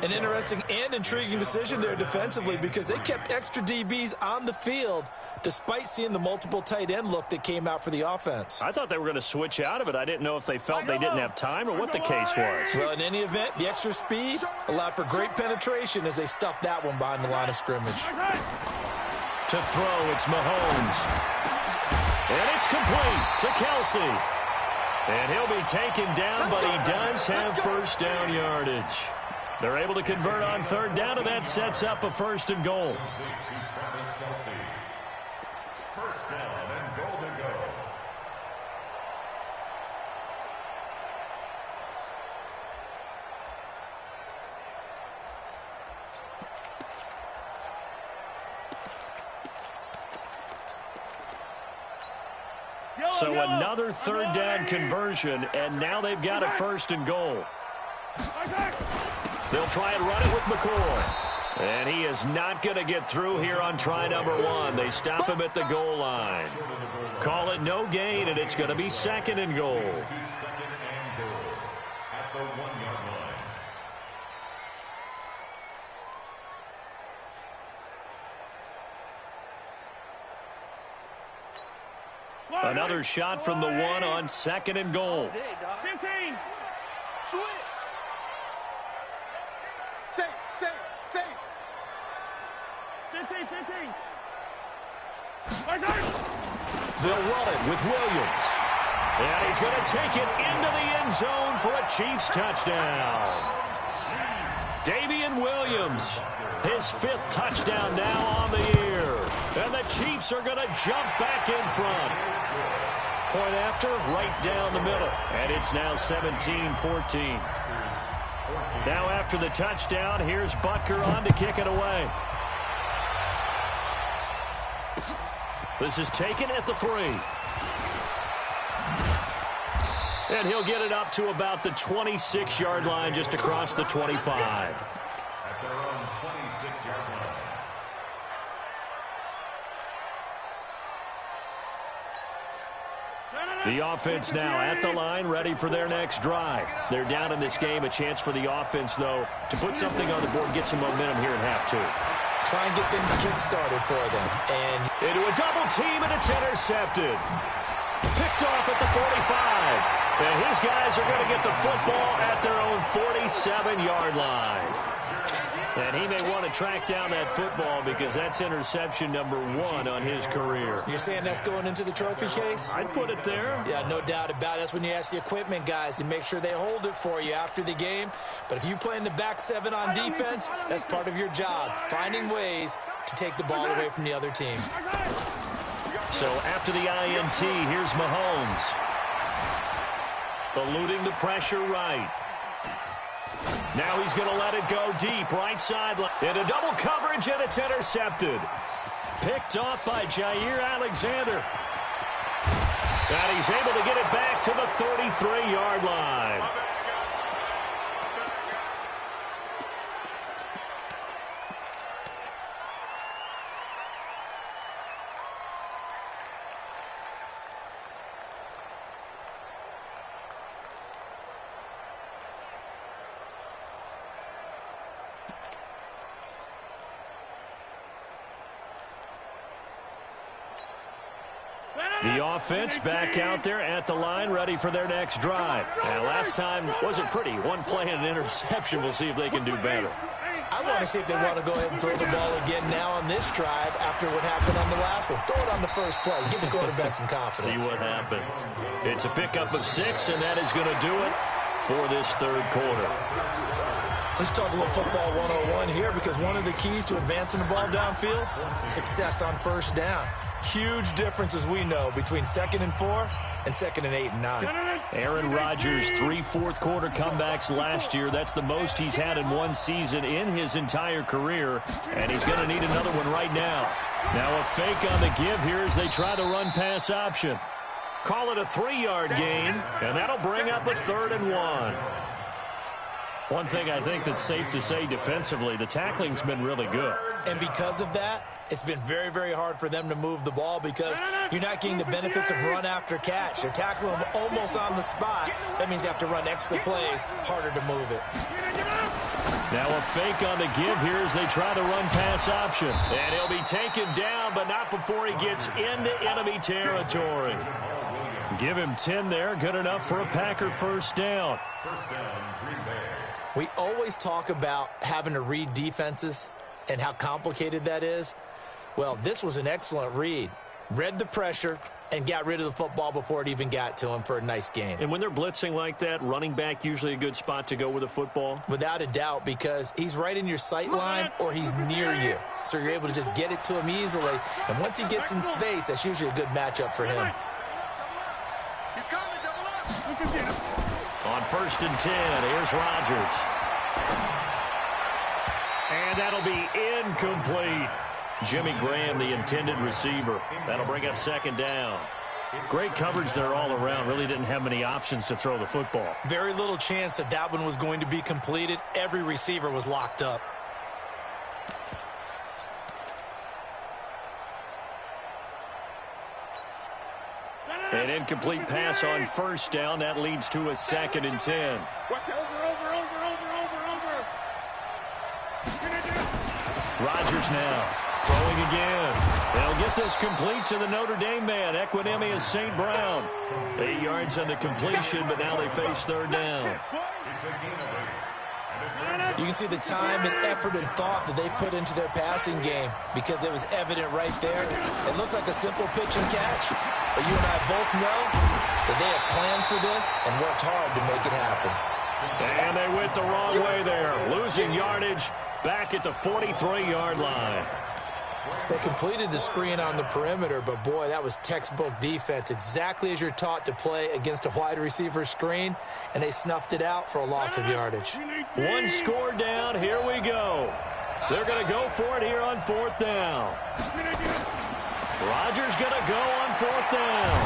Speaker 10: An interesting and intriguing decision there defensively because they kept extra DBs on the field despite seeing the multiple tight end look that came out for the offense.
Speaker 7: I thought they were going to switch out of it. I didn't know if they felt they didn't have time or what the case was.
Speaker 10: Well, in any event, the extra speed allowed for great penetration as they stuffed that one behind the line of scrimmage.
Speaker 7: To throw, it's Mahomes. And it's complete to Kelsey. And he'll be taken down, but he does have first down yardage. They're able to convert on 3rd down, and that sets up a 1st and goal.
Speaker 11: First down and goal to go.
Speaker 7: So another 3rd down conversion, and now they've got a 1st and goal. They'll try and run it with McCoy. And he is not going to get through here on try number 1. They stop him at the goal line. Call it no gain, and it's going to be 2nd and goal.
Speaker 11: At the 1-yard line.
Speaker 7: Another shot from the 1 on 2nd and goal.
Speaker 8: 15. Switch. Safe. 15.
Speaker 7: They'll run it with Williams. And he's going to take it into the end zone for a Chiefs touchdown. Damian Williams, his 5th touchdown now on the year. And the Chiefs are going to jump back in front. Point after, right down the middle. And it's now 17-14. Now after the touchdown, here's Butker on to kick it away. This is taken at the 3. And he'll get it up to about the 26-yard line, just across the 25.
Speaker 11: At their own 26-yard line.
Speaker 7: The offense now at the line, ready for their next drive. They're down in this game. A chance for the offense, though, to put something on the board, get some momentum here in half 2.
Speaker 10: Try and get things kick-started for them. And
Speaker 7: into a double team, and it's intercepted. Picked off at the 45. And his guys are going to get the football at their own 47-yard line. And he may want to track down that football because that's interception number 1 on his career.
Speaker 10: You're saying that's going into the trophy case?
Speaker 7: I'd put it there.
Speaker 10: Yeah, no doubt about it. That's when you ask the equipment guys to make sure they hold it for you after the game. But if you play in the back 7 on defense, that's part of your job, finding ways to take the ball away from the other team.
Speaker 7: So after the INT, here's Mahomes. Eluding the pressure right. Now he's going to let it go deep, right sideline. Into double coverage, and it's intercepted. Picked off by Jair Alexander. And he's able to get it back to the 33-yard line. The offense back out there at the line, ready for their next drive. And last time wasn't pretty. One play and an interception. We'll see if they can do better.
Speaker 10: I want to see if they want to go ahead and throw the ball again now on this drive after what happened on the last one. Throw it on the first play. Give the quarterback some confidence.
Speaker 7: See what happens. It's a pickup of 6, and that is going to do it for this third quarter.
Speaker 10: Let's talk a little football 101 here, because one of the keys to advancing the ball downfield, success on first down. Huge difference, as we know, between 2nd and 4 and 2nd and 8 and 9.
Speaker 7: Aaron Rodgers, 3 fourth-quarter comebacks last year. That's the most he's had in one season in his entire career, and he's going to need another one right now. Now a fake on the give here as they try the run-pass option. Call it a 3-yard gain, and that'll bring up a 3rd and 1. One thing I think that's safe to say defensively, the tackling's been really good.
Speaker 10: And because of that, it's been very, very hard for them to move the ball because you're not getting the benefits of run after catch. They're tackling them almost on the spot. That means you have to run extra plays, harder to move it.
Speaker 7: Now a fake on the give here as they try the run-pass option. And he'll be taken down, but not before he gets into enemy territory. Give him 10 there. Good enough for a Packer first down.
Speaker 11: First down, Green Bay.
Speaker 10: We always talk about having to read defenses and how complicated that is. Well, this was an excellent read. Read the pressure and got rid of the football before it even got to him for a nice gain.
Speaker 7: And when they're blitzing like that, running back usually a good spot to go with the football?
Speaker 10: Without a doubt, because he's right in your sight line or he's near you. So you're able to just get it to him easily. And once he gets in space, that's usually a good matchup for him.
Speaker 7: On 1st and 10, here's Rodgers. And that'll be incomplete. Jimmy Graham, the intended receiver. That'll bring up 2nd down. Great coverage there all around. Really didn't have many options to throw the football.
Speaker 10: Very little chance that one was going to be completed. Every receiver was locked up.
Speaker 7: An incomplete pass on 1st down. That leads to a 2nd and 10. Rodgers now throwing again. They'll get this complete to the Notre Dame man, Equinemius St. Brown. 8 yards on the completion, but now they face 3rd down.
Speaker 10: You can see the time and effort and thought that they put into their passing game because it was evident right there. It looks like a simple pitch and catch, but you and I both know that they have planned for this and worked hard to make it happen.
Speaker 7: And they went the wrong way there, losing yardage back at the 43-yard line.
Speaker 10: They completed the screen on the perimeter, but boy, that was textbook defense, exactly as you're taught to play against a wide receiver screen, and they snuffed it out for a loss of yardage.
Speaker 7: One score down, here we go. They're going to go for it here on 4th down. Rodgers going to go on 4th down.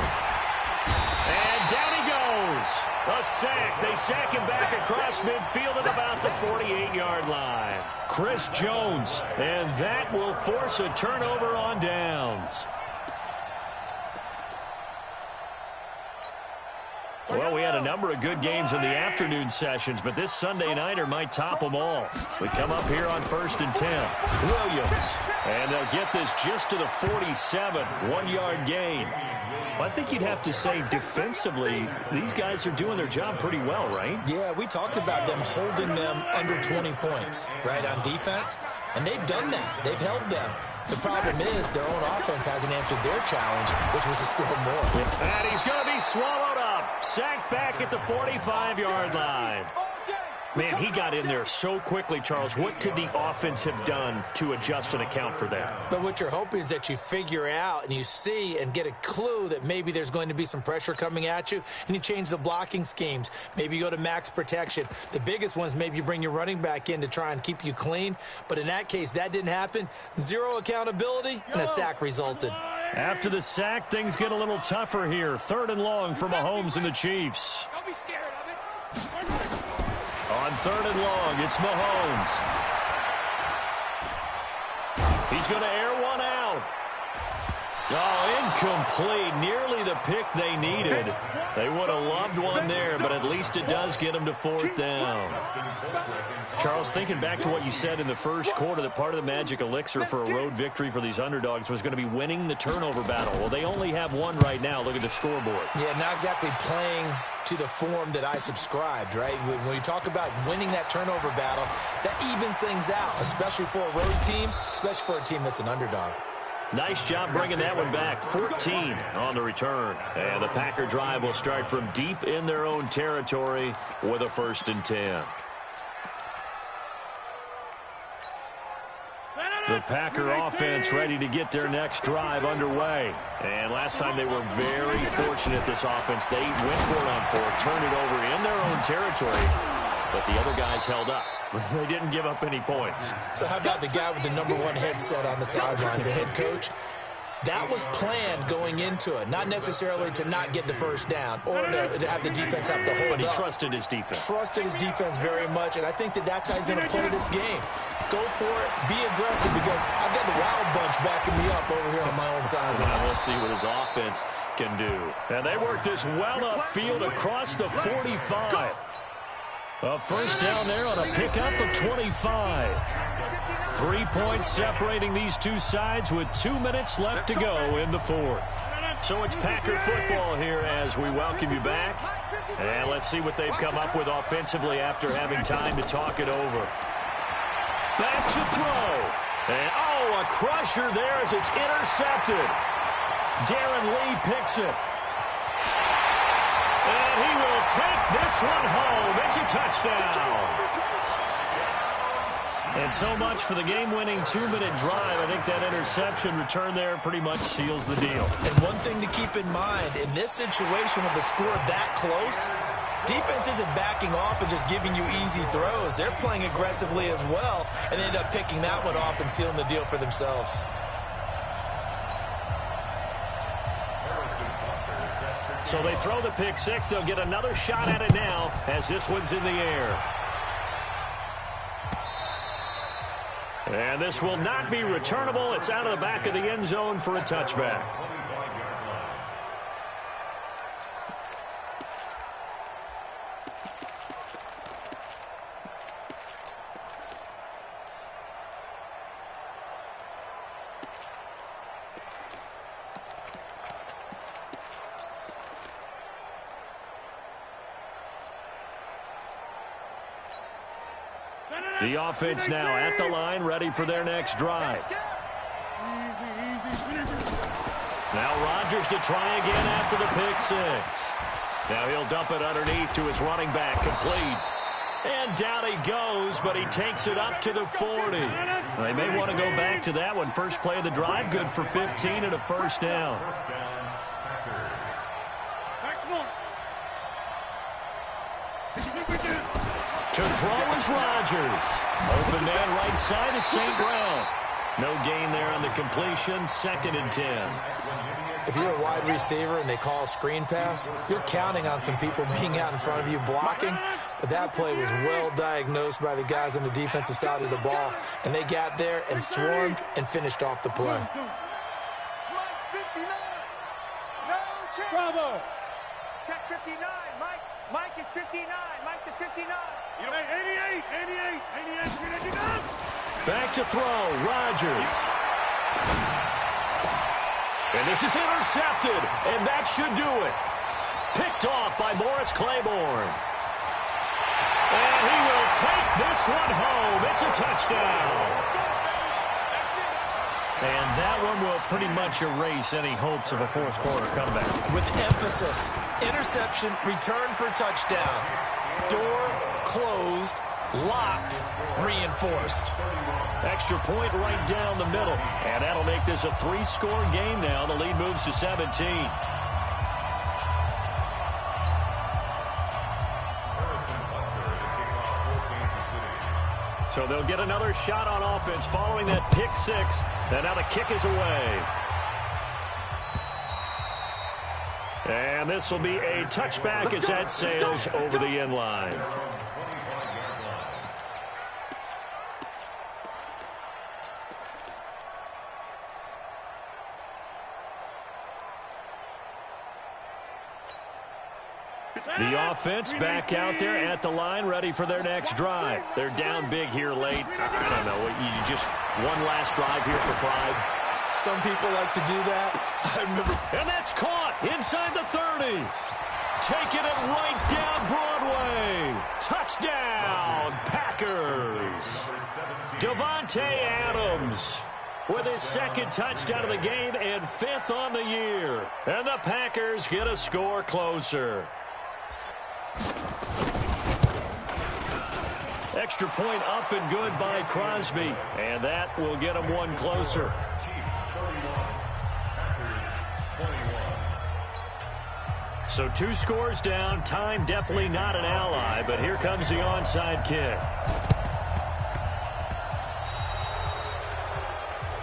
Speaker 7: And down he goes. A sack. They sack him back across midfield at about the 48-yard line. Chris Jones. And that will force a turnover on downs. Well, we had a number of good games in the afternoon sessions, but this Sunday nighter might top them all. We come up here on 1st and 10. Williams. And they'll get this just to the 47. 1-yard gain. Well, I think you'd have to say defensively, these guys are doing their job pretty well, right?
Speaker 10: Yeah, we talked about them holding them under 20 points, right, on defense. And they've done that. They've held them. The problem is their own offense hasn't answered their challenge, which was to score more.
Speaker 7: And he's going to be swallowed up. Sacked back at the 45-yard line. Man, he got in there so quickly, Charles. What could the offense have done to adjust and account for that?
Speaker 10: But what you're hoping is that you figure out and you see and get a clue that maybe there's going to be some pressure coming at you, and you change the blocking schemes. Maybe you go to max protection. The biggest one is maybe you bring your running back in to try and keep you clean. But in that case, that didn't happen. Zero accountability, and a sack resulted.
Speaker 7: After the sack, things get a little tougher here. 3rd and long for Mahomes and the Chiefs.
Speaker 8: Don't be scared of it.
Speaker 7: On 3rd and long, it's Mahomes. He's going to air one out. Oh, incomplete. Nearly the pick they needed. They would have loved one there, but at least it does get them to 4th down. Charles, thinking back to what you said in the first quarter, that part of the magic elixir for a road victory for these underdogs was going to be winning the turnover battle. Well, they only have one right now. Look at the scoreboard.
Speaker 10: Yeah, not exactly playing to the form that I subscribed, right? When you talk about winning that turnover battle, that evens things out, especially for a road team, especially for a team that's an underdog.
Speaker 7: Nice job bringing that one back. 14 on the return. And the Packer drive will start from deep in their own territory with a 1st and 10. The Packer offense ready to get their next drive underway. And last time they were very fortunate, this offense. They went for it on 4th, turned it over in their own territory, but the other guys held up. They didn't give up any points.
Speaker 10: So how about the guy with the #1 headset on the sidelines, the head coach? That was planned going into it, not necessarily to not get the 1st down or to have the defense have to hold
Speaker 7: up. But he
Speaker 10: up.
Speaker 7: trusted his defense.
Speaker 10: Trusted his defense very much, and I think that that's how he's going to play this game. Go for it, be aggressive, because I've got the Wild Bunch backing me up over here on my own side.
Speaker 7: Well, we'll see what his offense can do. And they work this well upfield across the 45. A 1st down there on a pickup of 25. 3 points separating these two sides with 2 minutes left to go in the 4th. So it's Packer football here as we welcome you back. And let's see what they've come up with offensively after having time to talk it over. Back to throw. And, oh, a crusher there as it's intercepted. Darren Lee picks it. And he will take this one home. It's a touchdown. And so much for the game-winning 2-minute drive. I think that interception return there pretty much seals the deal.
Speaker 10: And one thing to keep in mind, in this situation with the score that close, defense isn't backing off and just giving you easy throws. They're playing aggressively as well and end up picking that one off and sealing the deal for themselves.
Speaker 7: So they throw the pick six. They'll get another shot at it now as this one's in the air. And this will not be returnable. It's out of the back of the end zone for a touchback. The offense now at the line, ready for their next drive. Now Rodgers to try again after the pick six. Now he'll dump it underneath to his running back, complete. And down he goes, but he takes it up to the 40. They may want to go back to that one. First play of the drive, good for 15 and a first down. To throw is Rodgers. Open man right side is St. Brown. No gain there on the completion. 2nd and 10.
Speaker 10: If you're a wide receiver and they call a screen pass, you're counting on some people being out in front of you blocking. But that play was well diagnosed by the guys on the defensive side of the ball, and they got there and swarmed and finished off the play.
Speaker 8: Bravo. Check 59. Mike is 59. Mike to 59. 88.
Speaker 7: Back to throw. Rodgers. And this is intercepted, and that should do it. Picked off by Morris Claiborne. And he will take this one home. It's a touchdown. And that one will pretty much erase any hopes of a fourth-quarter comeback.
Speaker 10: With emphasis, interception, return for touchdown. Door closed, locked, reinforced.
Speaker 7: Extra point right down the middle. And that'll make this a 3-score game now. The lead moves to 17. So they'll get another shot on offense following that pick 6. And now the kick is away. And this will be a touchback as that sails over the end line. The offense back out there at the line, ready for their next drive. They're down big here late. I don't know. You just one last drive here for pride.
Speaker 10: Some people like to do that. I remember.
Speaker 7: And that's caught inside the 30. Taking it right down Broadway. Touchdown, Packers. Devontae Adams with his 2nd touchdown of the game and 5th on the year. And the Packers get a score closer. Extra point up and good by Crosby. And that will get him one closer. So 2 scores down. Time definitely not an ally, but here comes the onside kick.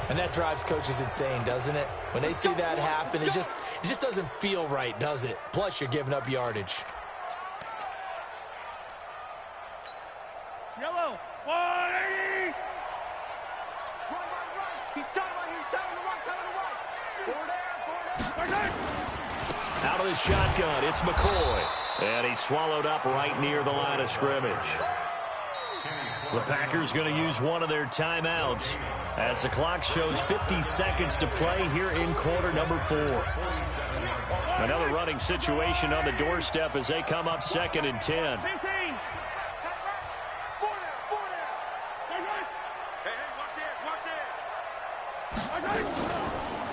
Speaker 10: And that drives coaches insane, doesn't it? When they see that happen, it just doesn't feel right, does it? Plus, you're giving up yardage.
Speaker 8: Yellow. 180. Right. He's telling the right.
Speaker 7: Out of the shotgun, it's McCoy. And he's swallowed up right near the line of scrimmage. The Packers going to use one of their timeouts as the clock shows 50 seconds to play here in quarter number 4. Another running situation on the doorstep as they come up 2nd and 10.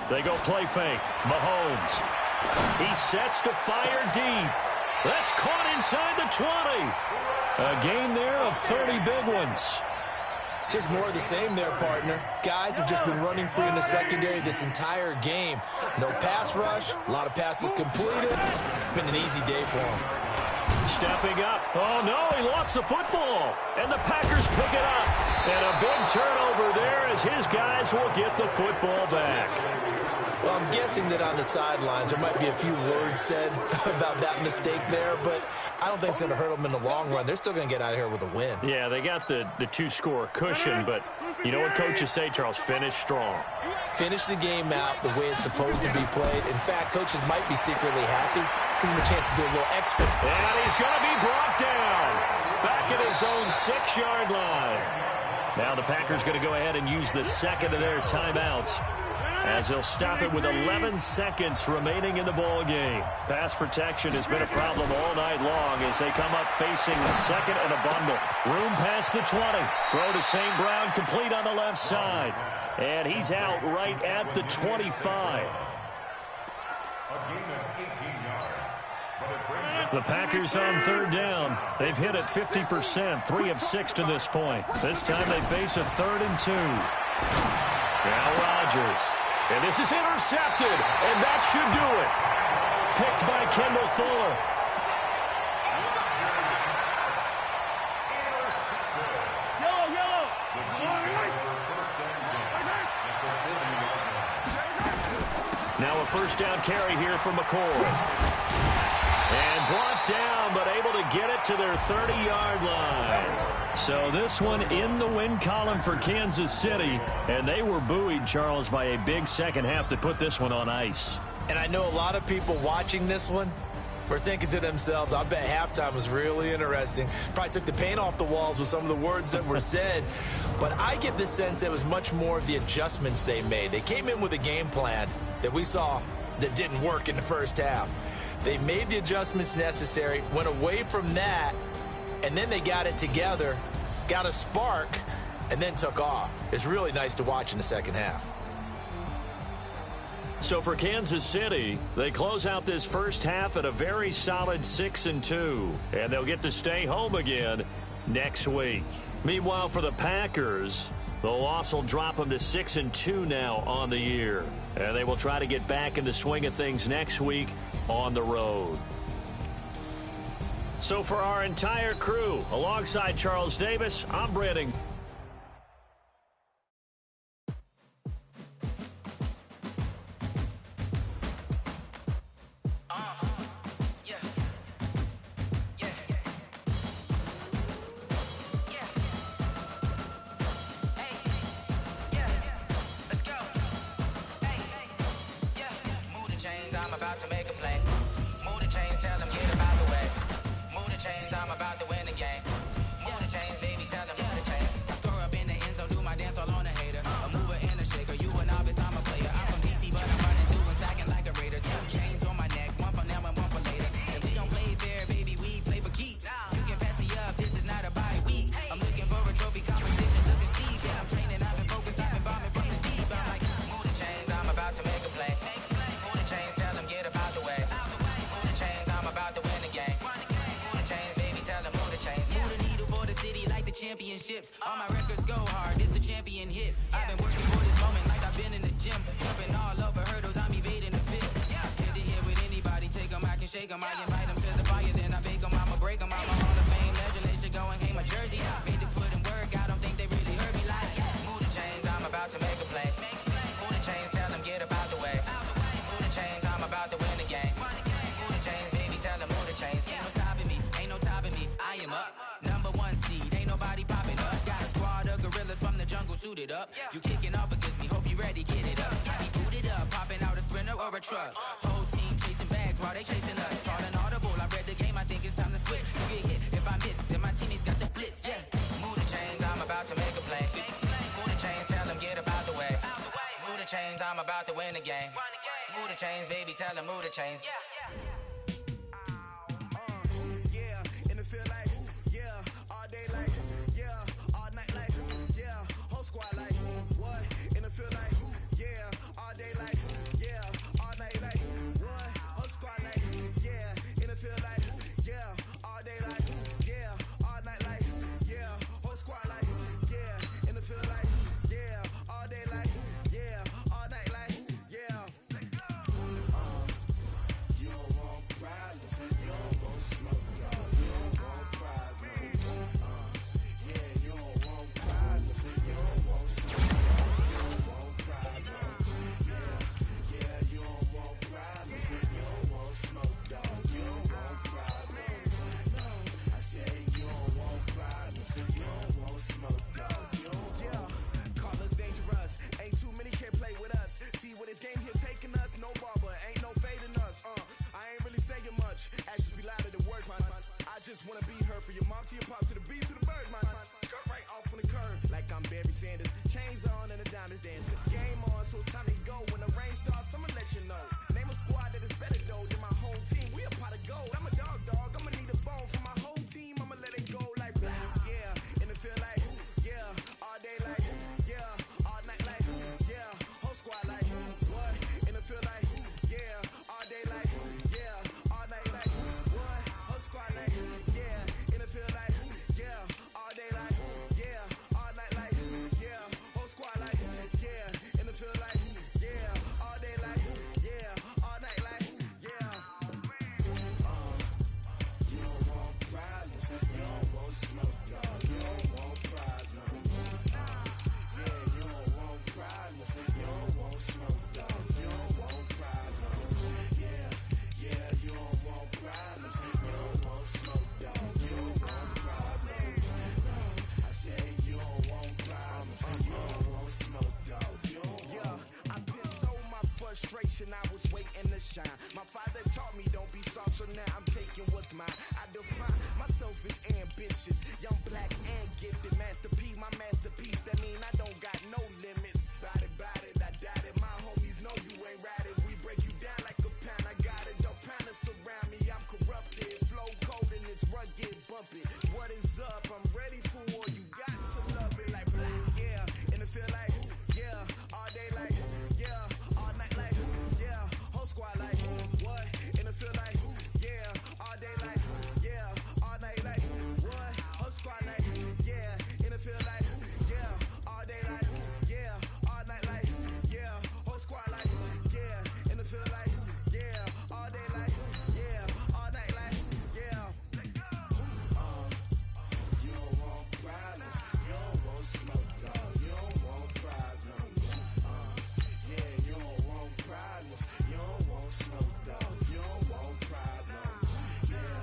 Speaker 7: They go play fake. Mahomes. He sets to fire deep. That's caught inside the 20. A game there of 30 big ones.
Speaker 10: Just more of the same there, partner. Guys have just been running free in the secondary this entire game. No pass rush, a lot of passes completed. It's been an easy day for him.
Speaker 7: Stepping up. Oh, no, he lost the football. And the Packers pick it up. And a big turnover there as his guys will get the football back.
Speaker 10: Well, I'm guessing that on the sidelines there might be a few words said about that mistake there, but I don't think it's going to hurt them in the long run. They're still going to get out of here with a win.
Speaker 7: Yeah, they got the 2-score cushion, but you know what coaches say, Charles? Finish strong.
Speaker 10: Finish the game out the way it's supposed to be played. In fact, coaches might be secretly happy. Gives them a chance to do a little extra.
Speaker 7: And he's going to be brought down back at his own 6-yard line. Now the Packers going to go ahead and use the 2nd of their timeouts, as they'll stop it with 11 seconds remaining in the ball game. Pass protection has been a problem all night long as they come up facing the 2nd and a bundle. Room past the 20. Throw to St. Brown, complete on the left side. And he's out right at the 25. The Packers on 3rd down. They've hit it 50%, 3 of 6 to this point. This time they face a 3rd and 2. Now Rodgers. And this is intercepted, and that should do it. Picked by Kendall Fuller.
Speaker 8: Yellow.
Speaker 7: Now a first down carry here from McCoy. And brought down, but able to get it to their 30-yard line. So this one in the win column for Kansas City. And they were buoyed, Charles, by a big second half to put this one on ice.
Speaker 10: And I know a lot of people watching this one were thinking to themselves, I bet halftime was really interesting. Probably took the paint off the walls with some of the words that were said. But I get the sense it was much more of the adjustments they made. They came in with a game plan that we saw that didn't work in the first half. They made the adjustments necessary, went away from that, and then they got it together, got a spark, and then took off. It's really nice to watch in the second half.
Speaker 7: So for Kansas City, they close out this first half at a very solid 6-2, and they'll get to stay home again next week. Meanwhile, for the Packers, the loss will drop them to 6-2 now on the year, and they will try to get back in the swing of things next week on the road. So for our entire crew, alongside Charles Davis, I'm Brandon.
Speaker 1: I'm about to make a play. Move the chains, tell them get about the way. Move the chains, I'm about to win the game. Move the chains, baby, tell them move the chains. I score up in the end zone, do my dance all on a hater. A mover and a shaker, you a novice, I'm a player. I'm from DC, but I'm running through and sacking like a raider. 2 chains on my neck, one for now and one for later. If we don't play fair, baby, we play for keeps. You can pass me up, this is not a bye week. I'm looking for a trophy competition, looking steep. Yeah, I'm training, I've been focused, I've been bombing from the deep. I'm like, move the chains, I'm about to make a play. Move the chains, tell them get about the way. Move the chains, I'm about to win the game. Move the chains, baby, tell them move the chains. Move the needle for the city like the championships. All my records go hard, this a champion hit. I've been working for this moment like I've been in the gym. Jumping all over hurdles, I'm evading the pit. Hit to hit with anybody, take them, I can shake them. I invite them to the fire, then I bake them, I'ma break them. I'm a Hall of Fame legend, they should go and hang my jersey. Made to put in work, I don't think they really heard me like. Move the chains, I'm about to make a play. Move the chains, tell them get about the way. Move the chains, I'm about to win the game. Move the chains, baby, tell them move the chains. Ain't no stopping me, ain't no topping me. I am up, #1 seed, ain't nobody popping up. Got a squad of gorillas from the jungle suited up. You kicking off against me, hope you ready, get it up. I be booted up, popping out a sprinter or a truck. Whole team chasing bags while they chasing us. Call an audible, I read the game, I think it's time to switch. You get hit, if I miss, then my teammates got the blitz, yeah. Move the chains, I'm about to make a play. Move the chains, tell them get about the way. Move the chains, I'm about to win the game. Move the chains, baby, tell them move the chains.
Speaker 2: Yeah, in the field like, yeah, all day like, yeah, all night like, yeah, whole squad like, what? In the field like, yeah, all day like, yeah, all night like, what? Whole squad like, yeah, in the field like, yeah, all day like, yeah, all night like, yeah, whole squad like, yeah, in the field like, yeah, all day like, yeah, all night like, yeah. You don't want problems, you don't want smoke, no, you don't want problems. Yeah, you don't want problems, you don't want smoke, you don't want problems.
Speaker 12: generation, I was waiting to shine. My father taught me don't be soft, so now I'm taking what's mine. I define myself as ambitious, young, black, and gifted. Master P, my masterpiece. That mean I don't got no limits.